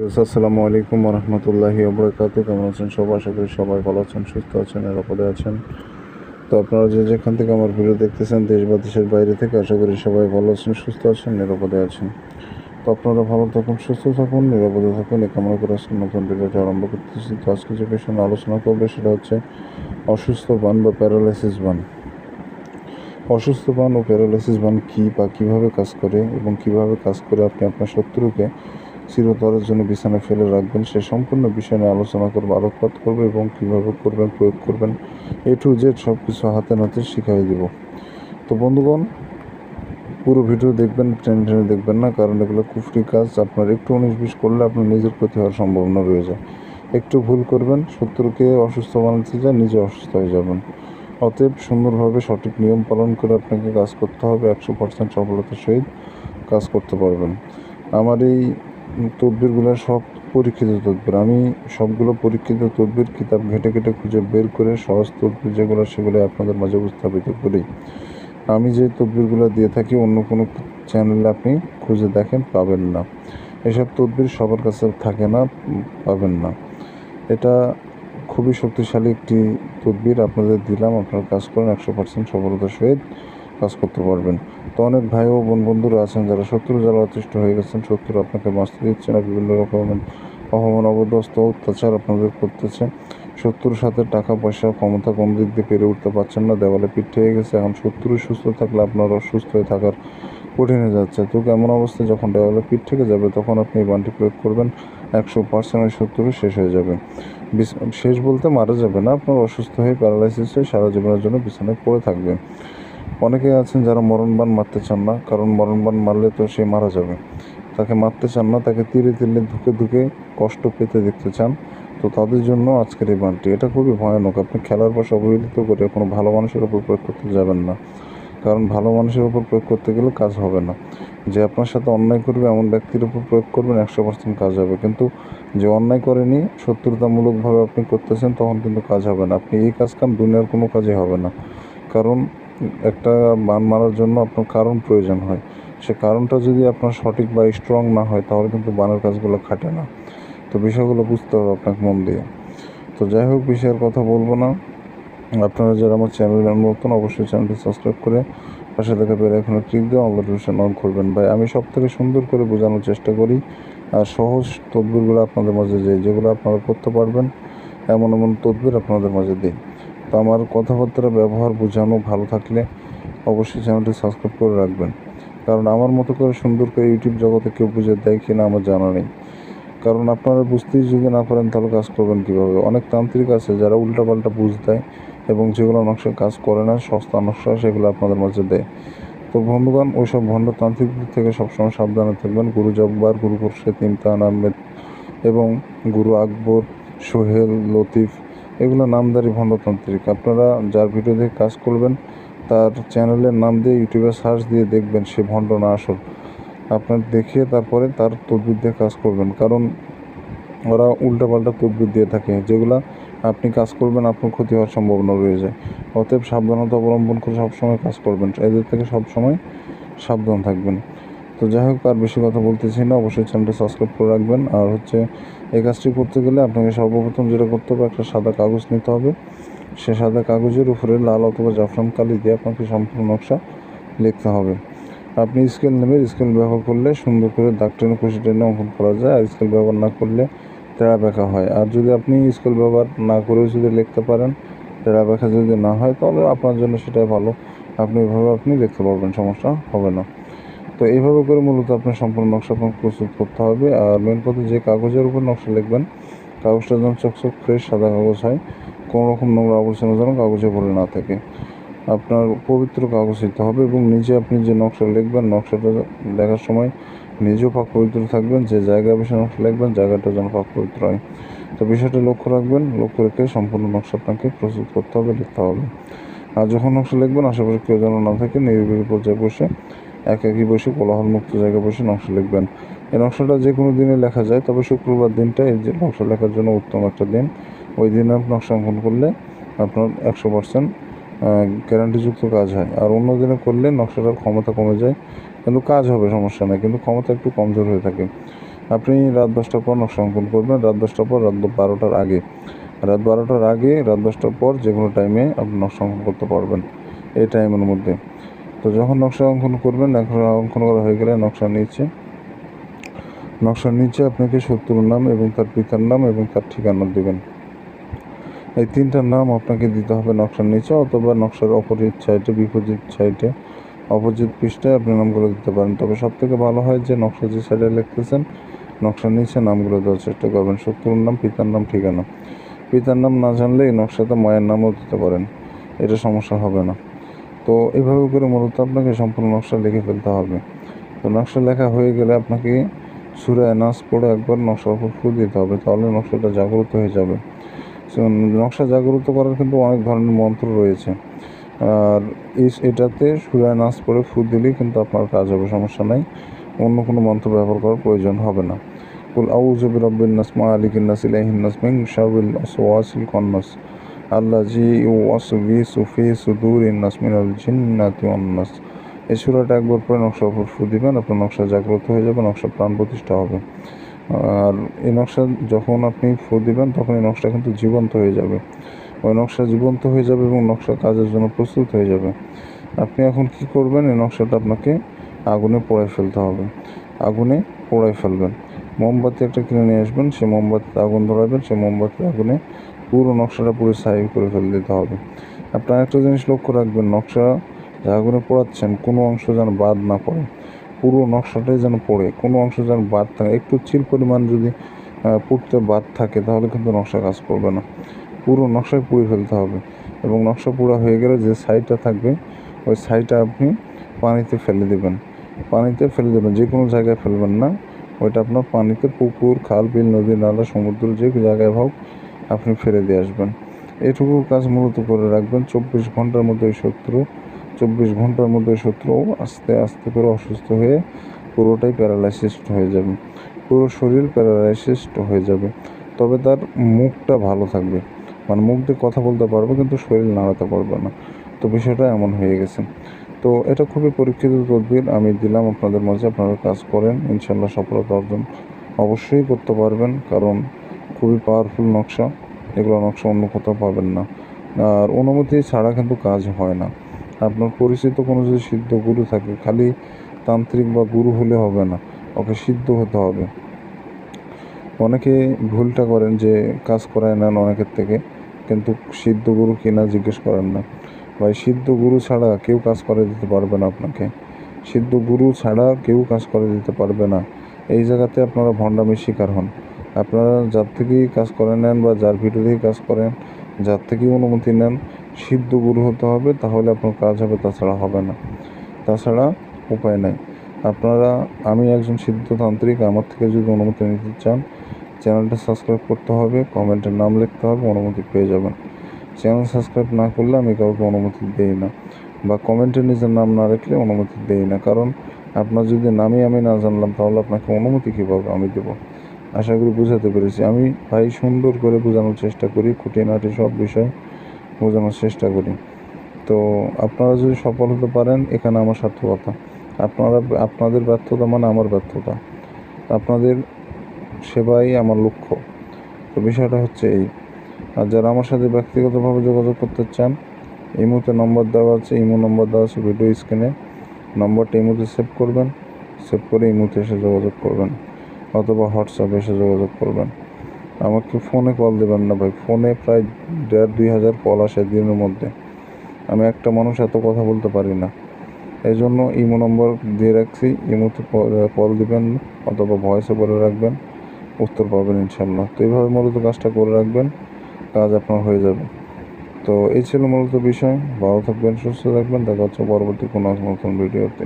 আসসালামু আলাইকুম রহমতুল্লাহি ওবরাকাতুহু। কেমন আছেন সবাই? আশা করি সবাই ভালো আছেন, সুস্থ আছেন, নিরাপদে আছেন। তো আপনারা যে যেখান থেকে আমার ভিডিও দেখতেছেন, দেশ বা দেশের বাইরে থেকে, আশা করি সবাই ভালো আছেন, সুস্থ আছেন, নিরাপদে আছেন। তো আপনারা ভালো থাকুন, সুস্থ থাকুন, নিরাপদে থাকুন, এই কামনা করে আজকে নতুন ভিডিওটি আরম্ভ করতেছি। তো আজকে যে বিষয় নিয়ে আলোচনা করবে সেটা হচ্ছে অসুস্থ বান বা প্যারালাইসিস বান। অসুস্থ বান ও প্যারালাইসিস বান কী বা কীভাবে কাজ করে এবং কীভাবে কাজ করে আপনি আপনার শত্রুকে চিরতরের জন্য বিছানায় ফেলে রাখবেন, সে সম্পূর্ণ বিষয় নিয়ে আলোচনা করবো, আলোকপাত করবো এবং কীভাবে করবেন, প্রয়োগ করবেন, টু জেড সব কিছু হাতে নাতে শিখাই দিব। তো বন্ধুগণ, পুরো ভিডিও দেখবেন, টেনে টেনে দেখবেন না, কারণ এগুলো কুফরি কাজ। আপনার একটু 19-20 করলে আপনার নিজের ক্ষতি হওয়ার সম্ভাবনা রয়ে যায়। একটু ভুল করবেন, শত্রুকে অসুস্থ বানাতে যায়, নিজে অসুস্থ হয়ে যাবেন। অতএব সুন্দরভাবে সঠিক নিয়ম পালন করে আপনাকে কাজ করতে হবে, 100% সফলতার সহিত কাজ করতে পারবেন। আমার এই তদবিরগুলো সব পরীক্ষিত তদবির। আমি সবগুলো পরীক্ষিত তদবির কিতাব ঘেটে ঘেটে খুঁজে বের করে সহজ তদবির যেগুলো, সেগুলো আপনাদের মাঝে উপস্থাপিত করি। আমি যে তদবিরগুলো দিয়ে থাকি অন্য কোনো চ্যানেলে আপনি খুঁজে দেখেন, পাবেন না। এসব তদবির সবার কাছে থাকে না, পাবেন না। এটা খুবই শক্তিশালী একটি তদবির আপনাদের দিলাম, আপনারা কাজ করেন, 100% সফলতার সহিত কাজ করতে পারবেন। তো অনেক ভাই ও বন্ধুরা আছেন যারা শত্রু যারা অতিষ্ঠ হয়ে গেছেন, শত্রু আপনাকে বাঁচতে দিচ্ছে না, বিভিন্ন রকমের অপমান অবদস্ত অত্যাচার আপনাদের করতেছে। শত্রুর সাথে টাকা পয়সা ক্ষমতা কোন দিক দিয়ে পেরে উঠতে পারছেন না, দেওয়ালে পিঠ হয়ে গেছে। এখন শত্রু সুস্থ থাকলে আপনার অসুস্থ হয়ে থাকার কঠিন হয়ে যাচ্ছে। তো এমন অবস্থায় যখন দেওয়ালে পিঠ থেকে যাবে, তখন আপনি এই বানটি প্রয়োগ করবেন, 100% ওই শত্রু শেষ হয়ে যাবে। শেষ বলতে মারা যাবে না, আপনার অসুস্থ হয়ে প্যারালাইসিস হয়ে সারা জীবনের জন্য বিছানায় পড়ে থাকবে। অনেকে আছেন যারা মরণবান মারতে চান না, কারণ মরণবান মারলে তো সে মারা যাবে। তাকে মারতে চান না, তাকে তীরে তীরে ধুকে ধুকে কষ্ট পেতে দেখতে চান। তো তাদের জন্য আজকের এই বানটি, এটা খুবই ভয়ানক। আপনি খেলার পাশে অবহেলিত করে কোনো ভালো মানুষের উপর প্রয়োগ করতে যাবেন না, কারণ ভালো মানুষের উপর প্রয়োগ করতে গেলে কাজ হবে না। যে আপনার সাথে অন্যায় করবে এমন ব্যক্তির উপর প্রয়োগ করবেন, 100% কাজ হবে। কিন্তু যে অন্যায় করেনি, শত্রুতামূলকভাবে আপনি করতেছেন, তখন কিন্তু কাজ হবে না। আপনি এই কাজ কাম দুনিয়ার কোনো কাজে হবে না, কারণ একটা বান মারার জন্য আপনার কারণ প্রয়োজন হয়। সে কারণটা যদি আপনার সঠিক বা স্ট্রং না হয়, তাহলে কিন্তু বানের কাজগুলো খাটে না। তো বিষয়গুলো বুঝতে হবে আপনাকে মন দিয়ে। তো যাই হোক, বিষয়ের কথা বলবো না। আপনারা যারা আমার চ্যানেলে নতুন, অবশ্যই চ্যানেলটি সাবস্ক্রাইব করে পাশে থাকা বেল আইকনে ক্লিক দিয়ে অল নোটিফিকেশন অন করবেন। ভাই, আমি সব থেকে সুন্দর করে বোঝানোর চেষ্টা করি, আর সহজ তদবিরগুলো আপনাদের মাঝে দিই, যেগুলো আপনারা করতে পারবেন, এমন এমন তদবির আপনাদের মাঝে দিই। তো আমার কথাবার্তা ব্যবহার বোঝানো ভালো থাকলে অবশ্যই চ্যানেলটি সাবস্ক্রাইব করে রাখবেন, কারণ আমার মতো করে সুন্দর করে ইউটিউব জগতে কেউ বুঝে দেয় কিনা আমার জানা নেই। কারণ আপনারা বুঝতেই যদি না পারেন, তাহলে কাজ করবেন কীভাবে? অনেক তান্ত্রিক আছে যারা উল্টাপাল্টা বুঝ দেয় এবং যেগুলো নকশায় কাজ করে না, সস্তা নকশা, সেগুলো আপনাদের মাঝে দেয়। তো বন্ধুগণ, ওইসব ভণ্ড তান্ত্রিকদের থেকে সবসময় সাবধানে থাকবেন। গুরু জব্বার, গুরু খুরশেদ, ইমতাহান আহমেদ এবং গুরু আকবর, সোহেল, লতিফ, এগুলো নামদারি ভণ্ডতান্ত্রিক। আপনারা যার ভিডিও দেখে কাজ করবেন, তার চ্যানেলের নাম দিয়ে ইউটিউবে সার্চ দিয়ে দেখবেন সে ভণ্ড না আসল। আপনার দেখিয়ে তারপরে তার তদবির দিয়ে কাজ করবেন, কারণ ওরা উল্টাপাল্টা তদবির দিয়ে থাকে, যেগুলো আপনি কাজ করবেন আপনার ক্ষতি হওয়ার সম্ভাবনা রয়ে যায়। অতএব সাবধানতা অবলম্বন করে সবসময় কাজ করবেন, এদের থেকে সবসময় সাবধান থাকবেন। তো যাই হোক, আর বেশি কথা বলতেছি না, অবশ্যই চ্যানেলটি সাবস্ক্রাইব করে রাখবেন। আর এই কাজটি করতে গেলে আপনাকে সর্বপ্রথম যেটা করতে হবে, একটা সাদা কাগজ নিতে হবে। সে সাদা কাগজের উপরে লাল অথবা জাফরান কালি দিয়ে আপনাকে সম্পূর্ণ নকশা লিখতে হবে। আপনি স্কেল নেবেন, স্কেল ব্যবহার করলে সুন্দর করে দাগ টেনে কুশি টেনে অঙ্কন করা যায়, আর স্কেল ব্যবহার না করলে তেড়া ব্যাখা হয়। আর যদি আপনি স্কেল ব্যবহার না করেও যদি লিখতে পারেন, তেড়া ব্যাখা যদি না হয়, তাহলে আপনার জন্য সেটাই ভালো। আপনি লিখতে পারবেন, সমস্যা হবে না। তো এইভাবে করে মূলত আপনার সম্পূর্ণ নকশা আপনাকে প্রস্তুত করতে হবে। আর মেন কথা, যে কাগজের উপর নকশা লিখবেন, কাগজটা যেন চকচক ফ্রেশ সাদা কাগজ হয়, কোনো রকম নোংরা আবর্জনা যেন কাগজে ভরে না থাকে। আপনার পবিত্র কাগজ দিতে হবে এবং নিজে আপনি যে নকশা লিখবেন, নকশাটা লেখার সময় নিজেও পাক পবিত্র থাকবেন। যে জায়গায় বসে নকশা লিখবেন, জায়গাটা যেন পাক পবিত্র হয়। তো বিষয়টা লক্ষ্য রাখবেন, লক্ষ্য রেখে সম্পূর্ণ নকশা আপনাকে প্রস্তুত করতে হবে, লিখতে হবে। আর যখন নকশা লিখবেন, আশেপাশে কেউ যেন না থাকে, নিরিবিলি পর্যায়ে বসে, একাকী বসে, কোলাহলমুক্ত জায়গায় বসে নকশা লিখবেন। এই নকশাটা যে কোনো দিনে লেখা যায়, তবে শুক্রবার দিনটা এই যে নকশা লেখার জন্য উত্তম একটা দিন। ওই দিন আপনি নকশা অঙ্কন করলে আপনার 100% গ্যারান্টিযুক্ত কাজ হয়। আর অন্য দিনে করলে নকশাটার ক্ষমতা কমে যায়, কিন্তু কাজ হবে, সমস্যা নেই, কিন্তু ক্ষমতা একটু কমজোর হয়ে থাকে। আপনি রাত 10টার পর নকশা অঙ্কন করবেন, রাত 10টার পর রাত 12টার আগে, রাত 12টার আগে, রাত 10টার পর যে কোনো টাইমে আপনি নকশা অঙ্কন করতে পারবেন এই টাইমের মধ্যে। তো যখন নকশা অঙ্কন করবেন, নকশা অঙ্কন করা হয়ে গেলে নকশার নিচে আপনাকে শত্রুর নাম এবং তার পিতার নাম এবং তার ঠিকানা দেবেন। এই 3টার নাম আপনাকে দিতে হবে নকশার নিচে, অথবা নকশার অপোজিট সাইডে, বিপরীত সাইডে, অপোজিট পৃষ্ঠায় আপনি নামগুলো দিতে পারেন। তবে সবথেকে ভালো হয় যে নকশা যে সাইডে লিখতেছেন নকশার নিচে নামগুলো দেওয়ার চেষ্টা করবেন, শত্রুর নাম, পিতার নাম, ঠিকানা। পিতার নাম না জানলে এই নকশাতে মায়ের নামও দিতে পারেন, এটা সমস্যা হবে না। তো এইভাবে করে মূলত আপনাকে সম্পূর্ণ নকশা লিখে ফেলতে হবে। তো নকশা লেখা হয়ে গেলে আপনাকে সূরা নাস পড়ে একবার নকশার উপর ফু দিতে হবে, তাহলে নকশাটা জাগ্রত হয়ে যাবে। নকশা জাগ্রত করার কিন্তু অনেক ধরনের মন্ত্র রয়েছে, আর এটাতে সূরা নাস পড়ে ফু দিলেই কিন্তু আপনার কাজ হবে, সমস্যা নাই। অন্য কোনো মন্ত্র ব্যবহার করার প্রয়োজন হবে না। কুল আউযু বিরাব্বিন নাস, মালিকিন নাস, ইলাহিন নাস, মিন শাররিল ওয়াসওয়াসিল খান্নাস, আল্লাযী ইউওয়াসওয়িসু ফি সুদুরিন নাস মিনাল জিন্নাতি ওয়ান নাস। এই সূরাটা একবার পরে নকশার উপর ফু দিবেন, আপনার নকশা জাগ্রত হয়ে যাবে, নকশা প্রাণ প্রতিষ্ঠা হবে। আর এই নকশা যখন আপনি ফু দিবেন তখন এই নকশা কিন্তু জীবন্ত হয়ে যাবে, ওই নকশা জীবন্ত হয়ে যাবে এবং নকশা কাজের জন্য প্রস্তুত হয়ে যাবে। আপনি এখন কি করবেন, এই নকশাটা আপনাকে আগুনে পোড়ায় ফেলতে হবে, আগুনে পোড়ায় ফেলবেন। মোমবাতি একটা কিনে নিয়ে আসবেন, সেই মোমবাতিতে আগুন ধরাবেন, সেই মোমবাতি আগুনে পুরো নকশাটা পুরো ছাই করে ফেলে দিতে হবে। আপনার একটা জিনিস লক্ষ্য রাখবেন, নকশা আগুনে পোড়াচ্ছেন কোনো অংশ যেন বাদ না পড়ে, পুরো নকশাটাই যেন পড়ে, কোনো অংশ যেন বাদ থাকে। একটু চিল পরিমাণ যদি পুড়তে বাদ থাকে তাহলে কিন্তু নকশা কাজ করবে না, পুরো নকশায় পুড়ে ফেলতে হবে। এবং নকশা পুরা হয়ে গেলে যে ছাইটা থাকবে ওই ছাইটা আপনি পানিতে ফেলে দেবেন, যে কোনো জায়গায় ফেলবেন না, ওইটা আপনার পানিতে, পুকুর, খাল, বিল, নদী, নালা, সমুদ্র, যে জায়গায় হোক আপনি ফেলে দিয়ে আসবেন। এটুকু কাজ মূলত করে রাখবেন। 24 ঘন্টার মধ্যে শত্রু আস্তে আস্তে করে অসুস্থ হয়ে পুরোটাই প্যারালাইসিসড হয়ে যাবে, পুরো শরীর প্যারালাইসিসড হয়ে যাবে। তবে তার মুখটা ভালো থাকবে, মানে মুখ দিয়ে কথা বলতে পারবে কিন্তু শরীর নাড়াতে পারবে না। তো বিষয়টা এমন হয়ে গেছে। তো এটা খুবই পরীক্ষিত তদবির আমি দিলাম আপনাদের মাঝে, আপনারা কাজ করেন, ইনশাল্লাহ সফলতা অর্জন অবশ্যই করতে পারবেন, কারণ খুবই পাওয়ারফুল নকশা, এগুলো নকশা অন্য কোথাও পাবেন না। আর অনুমতি ছাড়া কিন্তু কাজ হয় না। আপনার পরিচিত কোনো যদি সিদ্ধ গুরু থাকে, খালি তান্ত্রিক বা গুরু হলে হবে না, ওকে সিদ্ধ হতে হবে। অনেকে ভুলটা করেন যে কাজ করায় নেন অনেকের থেকে, কিন্তু সিদ্ধ গুরু কিনা জিজ্ঞেস করেন না। ভাই, সিদ্ধ গুরু ছাড়া কেউ কাজ করে দিতে পারবে না আপনাকে, সিদ্ধ গুরু ছাড়া কেউ কাজ করে দিতে পারবে না। এই জায়গাতে আপনারা ভণ্ডামির শিকার হন। আপনারা যার থেকেই কাজ করে নেন বা যার ভিডিও থেকে কাজ করেন, যার থেকেই অনুমতি নেন, সিদ্ধ গুরু হতে হবে, তাহলে আপনার কাজ হবে, তাছাড়া হবে না, তাছাড়া উপায় নাই। আমি একজন সিদ্ধতান্ত্রিক, আমার থেকে যদি অনুমতি নিতে চান চ্যানেলটা সাবস্ক্রাইব করতে হবে, কমেন্টের নাম লিখতে হবে, অনুমতি পেয়ে যাবেন। চ্যানেল সাবস্ক্রাইব না করলে আমি কাউকে অনুমতি দেই না, বা কমেন্টে নিজের নাম না রাখলে অনুমতি দেই না, কারণ আপনার যদি নামই আমি না জানলাম তাহলে আপনাকে অনুমতি কীভাবে আমি দেবো। আশা করি বুঝাতে পেরেছি। আমি ভাই সুন্দর করে বোঝানোর চেষ্টা করি, খুঁটিনাটি সব বিষয় বোঝানোর চেষ্টা করি। তো আপনারা যদি সফল হতে পারেন, এখানে আমার সার্থকতা। আপনাদের ব্যর্থতা মানে আমার ব্যর্থতা, আপনাদের সেবাই আমার লক্ষ্য। তো বিষয়টা হচ্ছে এই। আর যারা আমার সাথে ব্যক্তিগতভাবে যোগাযোগ করতে চান, ইমোতে নম্বর দেওয়া আছে, ভিডিও স্ক্রিনে। নম্বরটা ইমোতে সেভ করবেন, সেভ করে ইমোতে এসে যোগাযোগ করবেন, অথবা হোয়াটসঅ্যাপে এসে যোগাযোগ করবেন। আমাকে ফোনে কল দেবেন না ভাই, ফোনে প্রায় 1,500-2,000 কল আসে দিনের মধ্যে, আমি একটা মানুষ এত কথা বলতে পারি না। এই জন্য ইমো নম্বর দিয়ে রাখছি, ইমোতে কল দিবেন অথবা ভয়েসে বলে রাখবেন, উত্তর পাবেন ইনশাল্লাহ। তো এইভাবে মূলত কাজটা করে রাখবেন, কাজ আপনার হয়ে যাবে। তো এই ছিল মূলত বিষয়। ভালো থাকবেন, সুস্থ থাকবেন, দেখা হচ্ছে পরবর্তী কোনো নতুন ভিডিওতে।